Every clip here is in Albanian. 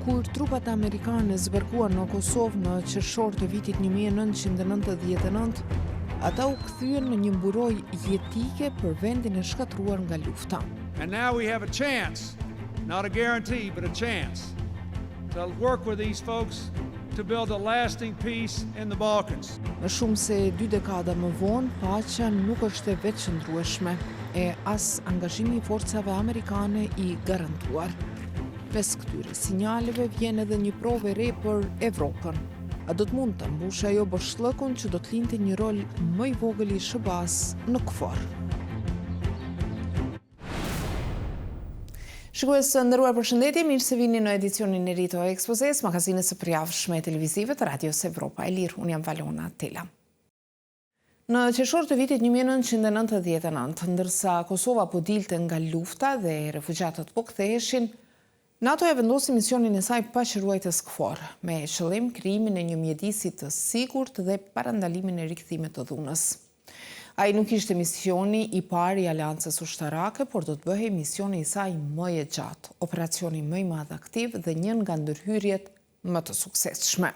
Kur trupat amerikane zbarkuan në Kosovë në qershor të vitit 1999, ata u kthyen në një mburoj jetike për vendin e shkatruar nga lufta. And now we have a chance, not a guarantee, but a chance to work with these folks to build a lasting peace in the Balkans. Më shumë se 2 dekada më vonë, paqja nuk është e veçëndrueshme e as angazhimi i forcave amerikane i garantuar. Mes këtyre sinjaleve vjen edhe një provë e re për Evropën. A do të mund të mbushë ajo bashllëkun që do të linte një rol më i vogël i SBA-s në KFOR? Shikues të nderuar, përshëndetje, mirë se vini në edicionin e ri të Ekspozes, magazinës së përjavshme televizive të Radios Evropa e Lirë. Unë jam Valona Tela. Në qershor të vitit 1999, ndërsa Kosova po dilte nga lufta dhe refugjatët po ktheheshin, NATO e vendosi misionin e saj paqëruajtës KFOR, me qëllim krijimin e një mjedisi të sigurt dhe parandalimin e rikthimit të dhunës. Ai nuk ishte misioni i parë i Aleancës Ushtarake, por do të bëhej misioni i saj më i gjatë, operacioni më i madh aktiv dhe një nga ndërhyrjet më të suksesshme.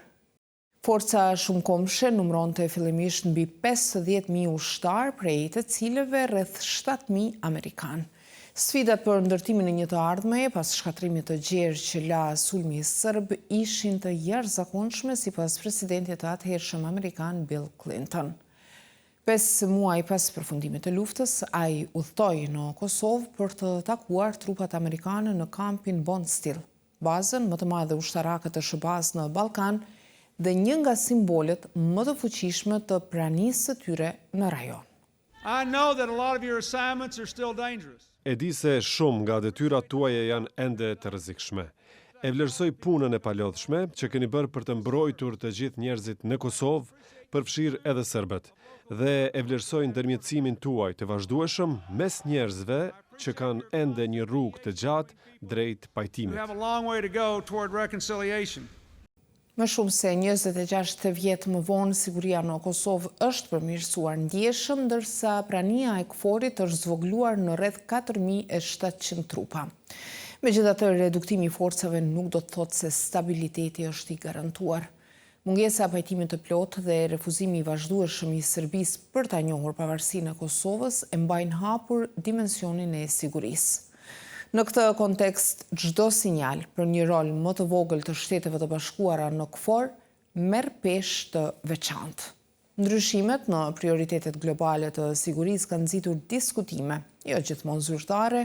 Forca shumëkombëshe numëronte fillimisht mbi 50.000 ushtar, prej të cilëve rreth 7.000 amerikanë. Sfidat për ndërtimin e një të ardhmeje pas shkatrimit të gjerë që la sulmi serb ishin të jashtëzakonshme sipas presidentit të atëhershëm amerikan Bill Clinton. 5 muaj pas përfundimit të luftës, ai udhtoi në Kosovë për të takuar trupat amerikane në kampin Bondsteel, bazën më të madhe ushtarake të SBA-s në Ballkan dhe një nga simbolet më të fuqishme të pranisë së tyre në rajon. I know that a lot of your assignments are still dangerous. E di se shumë nga detyrat tuaja janë ende të rrezikshme. E vlerësoj punën e palodhshme që keni bërë për të mbrojtur të gjithë njerëzit në Kosovë, përfshirë edhe serbët, dhe e vlerësoj ndërmjetësimin tuaj të vazhdueshëm mes njerëzve që kanë ende një rrugë të gjatë drejt pajtimit. We have a long way to go toward reconciliation. Më shumë se 26 vjet më vonë, siguria në Kosovë është përmirësuar ndjeshëm, ndërsa prania e KFOR-it është zvogluar në rreth 4.700 trupa. Megjithatë, reduktimi i forcave nuk do të thotë se stabiliteti është i garantuar. Mungesa e pajtimit të plotë dhe refuzimi i vazhdueshëm i Serbisë për ta njohur pavarësinë e Kosovës e mbajnë hapur dimensionin e sigurisë. Në këtë kontekst, çdo sinjal për një rol më të vogël të Shteteve të Bashkuara në KFOR merr peshë të veçantë. Ndryshimet në prioritetet globale të sigurisë kanë nxitur diskutime, jo gjithmonë zyrtare,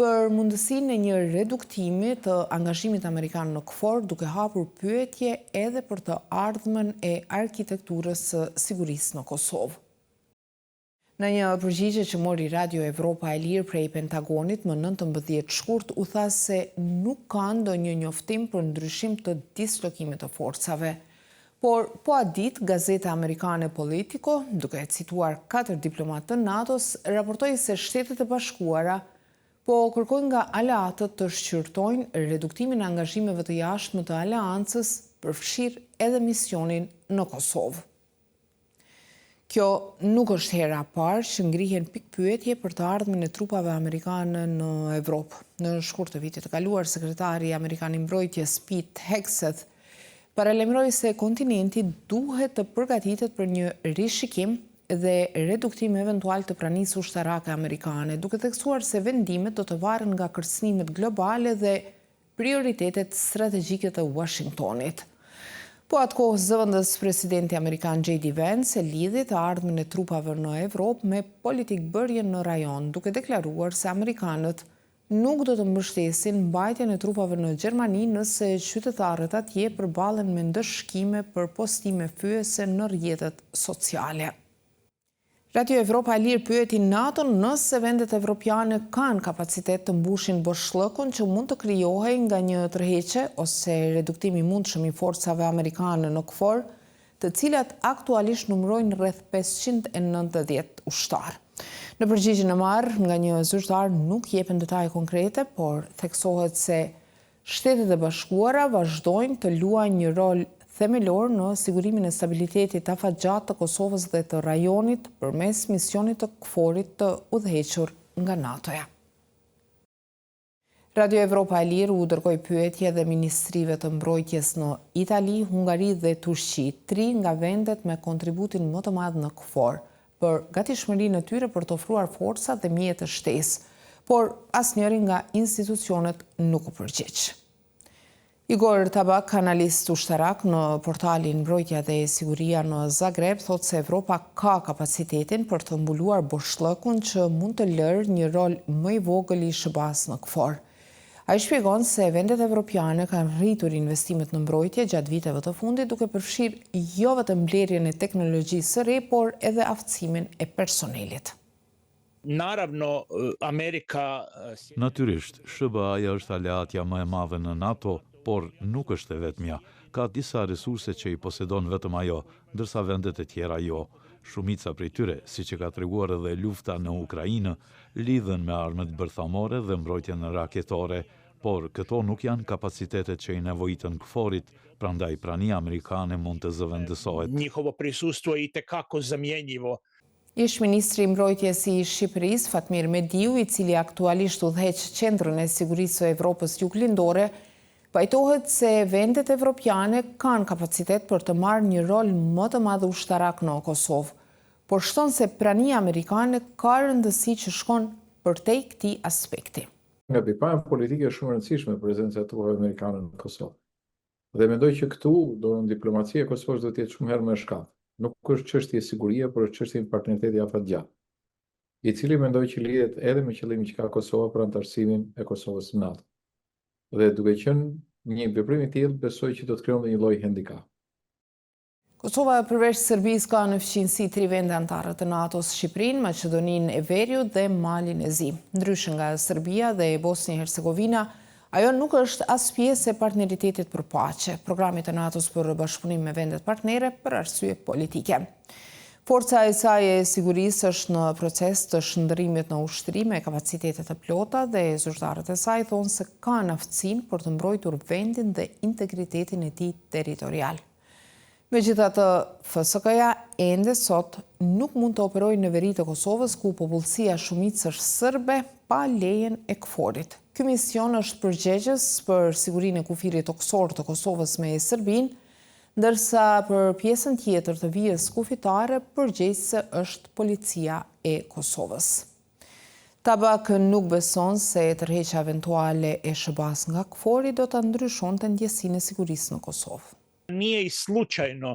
për mundësinë e një reduktimi të angazhimit amerikan në KFOR, duke hapur pyetje edhe për të ardhmen e arkitekturës së sigurisë në Kosovë. Në një përgjigje që mori Radio Evropa e Lirë prej Pentagonit më 19 shkurt, u tha se nuk ka ndonjë njoftim për ndryshim të dislokimit të forcave. Por po a ditë, gazeta amerikane Politico, duke cituar 4 diplomatë të NATO-s, raportoi se Shtetet e Bashkuara po kërkojnë nga aleatët të shqyrtojnë reduktimin e angazhimeve të jashtme të aleancës, përfshirë edhe misionin në Kosovë. Kjo nuk është hera e parë që ngrihen pikpyetje për të ardhmen e trupave amerikane në Evropë. Në shkurt të vitit të kaluar, sekretari amerikan i mbrojtjes Pete Hegseth paralajmëroi se kontinenti duhet të përgatitet për një rishikim dhe reduktim eventual të pranisë ushtarake amerikane, duke theksuar se vendimet do të varen nga kërcënimet globale dhe prioritetet strategjike të Washingtonit. Po atë kohë, zëvendës presidenti amerikan J.D. Vance e lidhi të ardhmen e trupave në Evropë me politikbërjen në rajon, duke deklaruar se amerikanët nuk do të mbështesin mbajtjen e trupave në Gjermani nëse qytetarët atje përballen me ndëshkime për postime fyese në rrjetet sociale. Radio Evropa e Lirë pyeti NATO-n nëse vendet evropiane kanë kapacitet të mbushin bashllëkun që mund të krijohej nga një tërheqje ose reduktim i mundshëm i forcave amerikane në KFOR, të cilat aktualisht numërojnë rreth 590 ushtar. Në përgjigjen e marrë nga një zyrtar nuk jepen detaje konkrete, por theksohet se Shtetet e Bashkuara vazhdojnë të luajnë një rol themelor në sigurimin e stabilitetit afatgjatë të Kosovës dhe të rajonit përmes misionit të KFOR-it të udhëhequr nga NATO-ja. Radio Evropa e Lirë u dërgoi pyetje dhe ministrive të mbrojtjes në Itali, Hungari dhe Turqi, 3 nga vendet me kontributin më të madh në KFOR, për gatishmërinë e tyre për të ofruar forca dhe mjete shtesë, por asnjëri nga institucionet nuk u përgjigj. Igor Tabak, analist ushtarak në portalin Mbrojtja dhe Siguria në Zagreb, thotë se Evropa ka kapacitetin për të mbuluar boshllëkun që mund të lërë një rol më i vogël i SHBA-s në KFOR. Ai shpjegon se vendet evropiane kanë rritur investimet në mbrojtje gjatë viteve të fundit, duke përfshirë jo vetëm mbledhjen e teknologjisë së re, por edhe aftësimin e personelit. Naravno, Amerika... Natyrisht, SHBA-ja është aleatja më e madhe në NATO, por nuk është e vetmja. Ka disa resurse që i posedon vetëm ajo, ndërsa vendet e tjera jo. Shumica prej tyre, siç e ka treguar edhe lufta në Ukrainë, lidhen me armët bërthamore dhe mbrojtjen raketore, por këto nuk janë kapacitetet që i nevojitën KFOR-it, prandaj prania amerikane mund të zëvendësohet. Njihovo prisustvo je itekako zamjenjivo. Ish ministri i mbrojtjes i Shqipërisë, Fatmir Mediu, i cili aktualisht udhëheq qendrën e sigurisë së Evropës juglindore, pajtohet se vendet evropiane kanë kapacitet për të marrë një rol më të madh ushtarak në Kosovë, por shton se prania amerikane ka rëndësi që shkon përtej këtij aspekti. Nga pikpamja politike është shumë e rëndësishme prezenca e trupave amerikane në Kosovë. Dhe mendoj që këtu diplomacia e Kosovës do të jetë shumë herë më e shkallë. Nuk është çështje sigurie, por është çështje partneriteti afatgjatë, i cili mendoj që lidhet edhe me qëllimin që ka Kosova për anëtarësimin e Kosovës në NATO. Dhe duke qenë një veprim i tillë, besoj që do të krijonte një lloj handicap. Kosova përveç Serbisë ka në fqinjësi 3 vende anëtare të NATO-s: Shqipërinë, Maqedoninë e Veriut dhe Malin e Zi. Ndryshe nga Serbia dhe Bosnia e Hercegovina, ajo nuk është as pjesë e partneritetit për paqe, programit të NATO-s për bashkëpunim me vendet partnere për arsye politike. Forca e saj e sigurisë është në proces të shndërrimit në ushtri me kapacitetet të plota dhe zyrtarët e saj thonë se kanë aftësinë për të mbrojtur vendin dhe integritetin e tij territorial. Megjithatë, FSK-ja ende sot nuk mund të operojë në veri të Kosovës, ku popullsia shumicë është serbe, pa lejen e KFOR-it. Ky mision është përgjegjës për sigurinë e kufirit toksor të Kosovës me Serbinë, ndërsa për pjesën tjetër të vijës kufitare përgjegjëse është policia e Kosovës. Tabak nuk beson se tërheqja eventuale e SHBA-s nga KFOR-i do ta ndryshonte ndjesinë e sigurisë në Kosovë. Nije i slučajno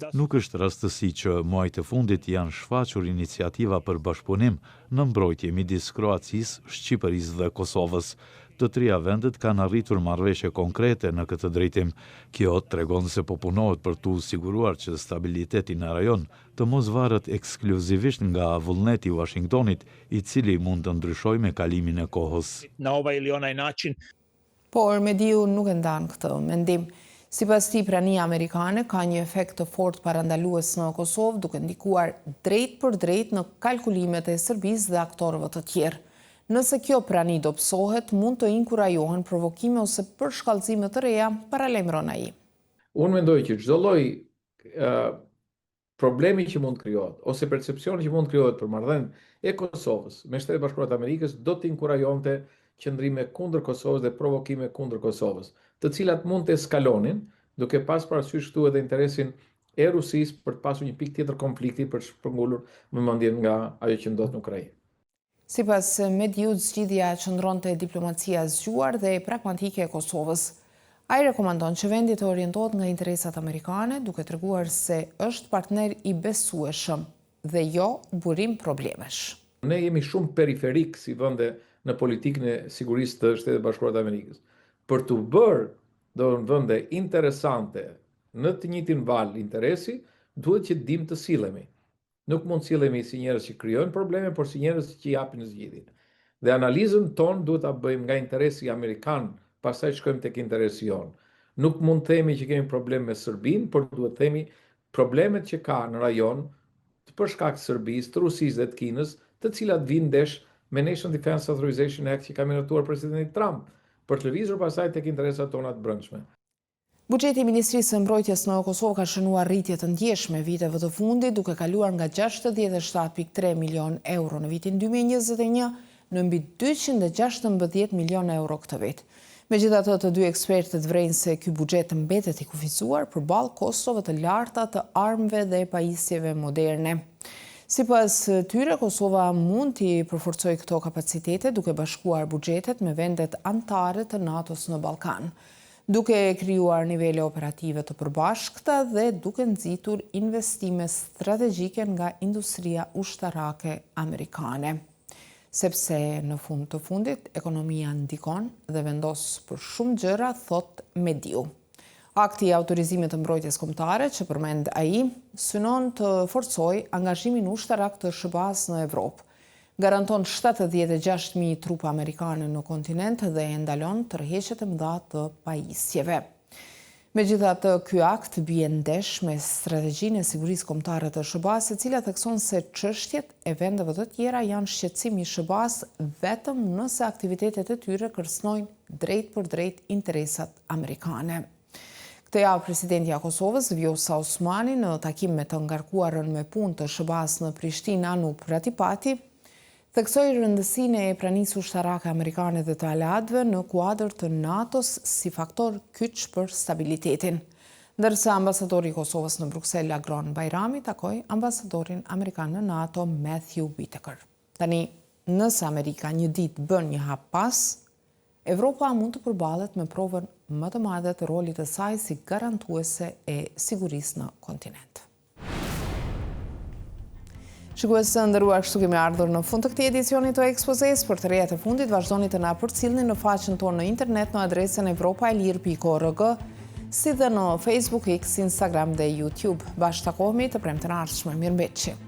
da... Nuk është rastësi që muajt e fundit janë shfaqur iniciativa për bashkëpunim në mbrojtje midis Kroacisë, Shqipërisë dhe Kosovës. Të trija vendet kanë arritur marrëveshje konkrete në këtë drejtim. Kjo tregon se po punohet për tu siguruar që stabiliteti në rajon të mos varet ekskluzivisht nga vullneti i Washingtonit, i cili mund të ndryshojë me kalimin e kohës. Na ovaj ili onaj način. Por Mediu nuk e ndan këtë mendim. Sipas tij, prania amerikane ka një efekt të fortë parandalues në Kosovë, duke ndikuar drejt për drejt në kalkulimet e Serbisë dhe aktorëve të tjerë. Nëse kjo prani dobësohet, mund të inkurajohen provokime ose përshkallëzime të reja, paralajmëron ai. Unë mendoj që çdo lloj problemi që mund krijohet ose percepcioni që mund krijohet për marrëdhënien e Kosovës me Shtetet Bashkuara të Amerikës do të inkurajonte qëndrime kundër Kosovës dhe provokime kundër Kosovës, të cilat mund të eskalonin, duke pas parasysh këtu edhe interesin e Rusisë për të pasur një pikë tjetër konflikti për të shpërngulur vëmendjen nga ajo që ndodh në Ukrainë. Sipas Mediut, zgjidhja qëndronte diplomacia e zgjuar dhe pragmatike e Kosovës. Ai rekomandon që vendi të orientohet nga interesat amerikane, duke treguar se është partner i besueshëm dhe jo burim problemesh. Ne jemi shumë periferik si vende në politikën e sigurisë të Shtetit Bashkuar të Amerikës. Për të bërë vende interesante në të njëjtin val interesi, duhet që dim të sillemi. Nuk mund të sillemi si njerëz që krijojnë probleme, por si njerëz që japin zgjidhje. Dhe analizën tonë duhet ta bëjmë nga interesi amerikan, pastaj shkojmë tek interesi jon. Nuk mund të themi që kemi problem me Serbinë, por duhet të themi problemet që ka në rajon për shkak të Serbisë, të Rusisë dhe të Kinës, të cilat vinë ndesh me National Defense Authorization Act që ka miratuar presidenti Trump, për të lëvizur pastaj tek interesat tona të brendshme. Buxheti i Ministrisë së Mbrojtjes në Kosovë ka shënuar rritje të ndjeshme viteve të fundit, duke kaluar nga 67.3 milion euro në vitin 2021 në mbi 216 milion euro këtë vit. Megjithatë, të dy ekspertët vrejnë se ky buxhet mbetet i kufizuar përballë kostove të larta të armëve dhe pajisjeve moderne. Sipas tyre, Kosova mund t'i përforcojë këto kapacitete duke bashkuar buxhetet me vendet anëtare të NATO-s në Ballkan, duke krijuar nivele operative të përbashkëta dhe duke nxitur investime strategjike nga industria ushtarake amerikane. Sepse në fund të fundit, ekonomia ndikon dhe vendos për shumë gjëra, thot Mediu. Akti i autorizimit të mbrojtjes kombëtare, që përmend ai, synon të forcojë angazhimin ushtarak të SBA-s në Evropë. Garanton 76.000 trupa amerikane në kontinent dhe e ndalon tërheqjet e mëdha të pajisjeve. Megjithatë, ky akt bie ndesh me strategjinë e sigurisë kombëtare të SBA-s, e cila thekson se çështjet e vendeve të tjera janë shqetësimi i SBA-s vetëm nëse aktivitetet e tyre kërcënojnë drejt për drejt interesat amerikane. Këtë javë, presidentja e Kosovës, Vjosa Osmani, në takim me të ngarkuarën me punë të SBA-s në Prishtinë, Anup Ratipati, theksoi rëndësinë e pranisë ushtarake amerikane dhe të aleatëve në kuadër të NATO-s si faktor kyç për stabilitetin. Ndërsa ambasadori i Kosovës në Bruksel, Agron Bajrami, takoi ambasadorin amerikan në NATO, Matthew Whitaker. Tani, nëse Amerika një ditë bën një hap pas, Evropa mund të përballet me provën më të madhe të rolit të saj si garantuese e sigurisë në kontinent. Shikues të nderuar, kështu kemi ardhur në fund të këtij edicioni të ekspozes. Për të rejat e fundit, vazhdoni të na përcjellni në faqen tonë në internet në adresën evropaelir.org, si dhe në Facebook, X, Instagram dhe YouTube. Bashkë takohemi të premten ardhshme. Mirëmbëjtje.